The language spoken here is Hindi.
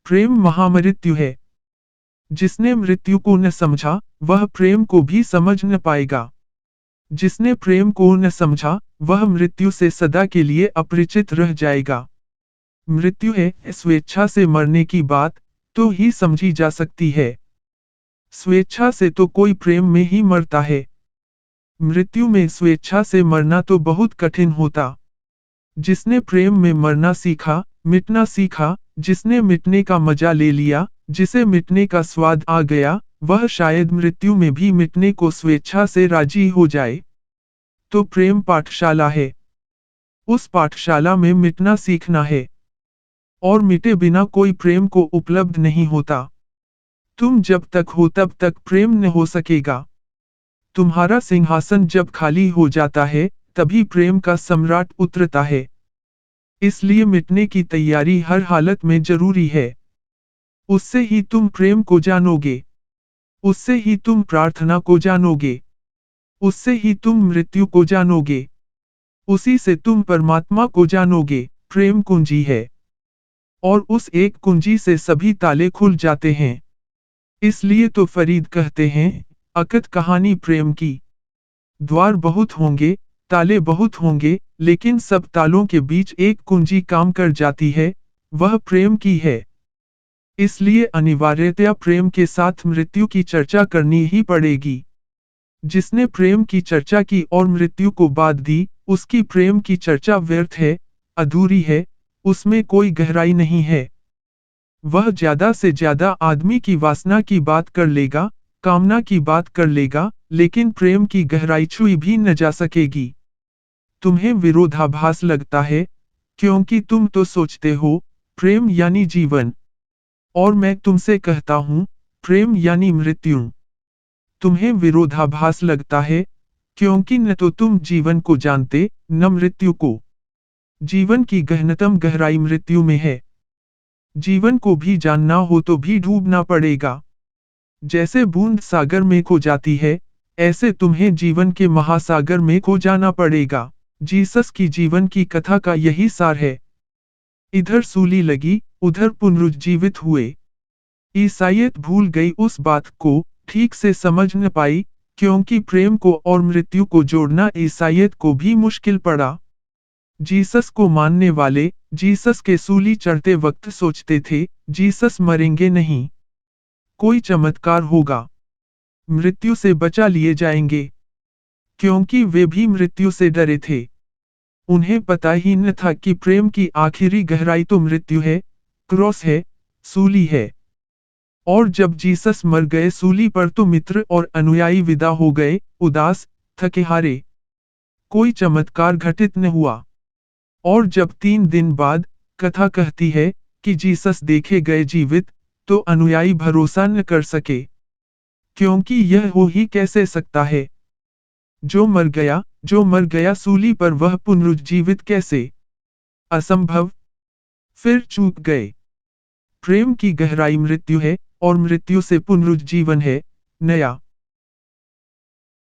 प्रेम महामृत्यु है। जिसने मृत्यु को न समझा, वह प्रेम को भी समझ न पाएगा। जिसने प्रेम को न समझा, वह मृत्यु से सदा के लिए अपरिचित रह जाएगा। मृत्यु है स्वेच्छा से मरने की बात, तो ही समझी जा सकती है। स्वेच्छा से तो कोई प्रेम में ही मरता है। मृत्यु में स्वेच्छा से मरना तो बहुत कठिन होता। जिसने प्रेम में मरना सीखा, मिटना सीखा, जिसने मिटने का मजा ले लिया, जिसे मिटने का स्वाद आ गया, वह शायद मृत्यु में भी मिटने को स्वेच्छा से राजी हो जाए। तो प्रेम पाठशाला है। उस पाठशाला में मिटना सीखना है। और मिटे बिना कोई प्रेम को उपलब्ध नहीं होता। तुम जब तक हो तब तक प्रेम न हो सकेगा। तुम्हारा सिंहासन जब खाली हो जाता है, तभी प्रेम का सम्राट उतरता है। इसलिए मिटने की तैयारी हर हालत में जरूरी है। उससे ही तुम प्रेम को जानोगे। उससे ही तुम प्रार्थना को जानोगे। उससे ही तुम मृत्यु को जानोगे। उसी से तुम परमात्मा को जानोगे। प्रेम कुंजी है। और उस एक कुंजी से सभी ताले खुल जाते हैं। इसलिए तो फरीद कहते हैं, अकथ कहानी प्रेम की। द्वार बहुत होंगे, ताले बहुत होंगे, लेकिन सब तालों के बीच एक कुंजी काम कर जाती है, वह प्रेम की है। इसलिए अनिवार्यतया प्रेम के साथ मृत्यु की चर्चा करनी ही पड़ेगी। जिसने प्रेम की चर्चा की और मृत्यु को बाद दी, उसकी प्रेम की चर्चा व्यर्थ है, अधूरी है, उसमें कोई गहराई नहीं है। वह ज्यादा से ज्यादा आदमी की वासना की बात कर लेगा, कामना की बात कर लेगा, लेकिन प्रेम की गहराई छुई भी न जा सकेगी। तुम्हें विरोधाभास लगता है, क्योंकि तुम तो सोचते हो, प्रेम यानी जीवन। और मैं तुमसे कहता हूं, प्रेम यानी मृत्यु। तुम्हें विरोधाभास लगता है, क्योंकि न तो तुम जीवन को जानते, न मृत्यु को। जीवन की गहनतम गहराई मृत्यु में है। जीवन को भी जानना हो तो भी डूबना पड़ेगा। जैसे बूंद सागर में खो जाती है, ऐसे तुम्हें जीवन के महासागर में खो जाना पड़ेगा। जीसस की जीवन की कथा का यही सार है। इधर सूली लगी, उधर पुनरुज्जीवित हुए। ईसाइयत भूल गई उस बात को, ठीक से समझ न पाई, क्योंकि प्रेम को और मृत्यु को जोड़ना ईसाइयत को भी मुश्किल पड़ा। जीसस को मानने वाले, जीसस के सूली चढ़ते वक्त सोचते थे, जीसस मरेंगे नहीं। कोई चमत्कार होगा। मृत्यु से बचा लिए जाएंगे। क्योंकि वे भी मृत्यु से डरे थे। उन्हें पता ही न था कि प्रेम की आखिरी गहराई तो मृत्यु है, क्रॉस है, सूली है। और जब जीसस मर गए सूली पर तो मित्र और अनुयायी विदा हो गए, उदास, थके हारे। कोई चमत्कार घटित न हुआ। और जब 3 दिन बाद, कथा कहती है, कि जीसस देखे गए जीवित, तो अनुयायी भरोसा न कर सके। क्योंकि यह हो ही कैसे सकता है। जो मर गया सूली पर वह पुनरुज्जीवित कैसे? असंभव। फिर चूक गए। प्रेम की गहराई मृत्यु है, और मृत्यु से पुनरुज्जीवन है, नया।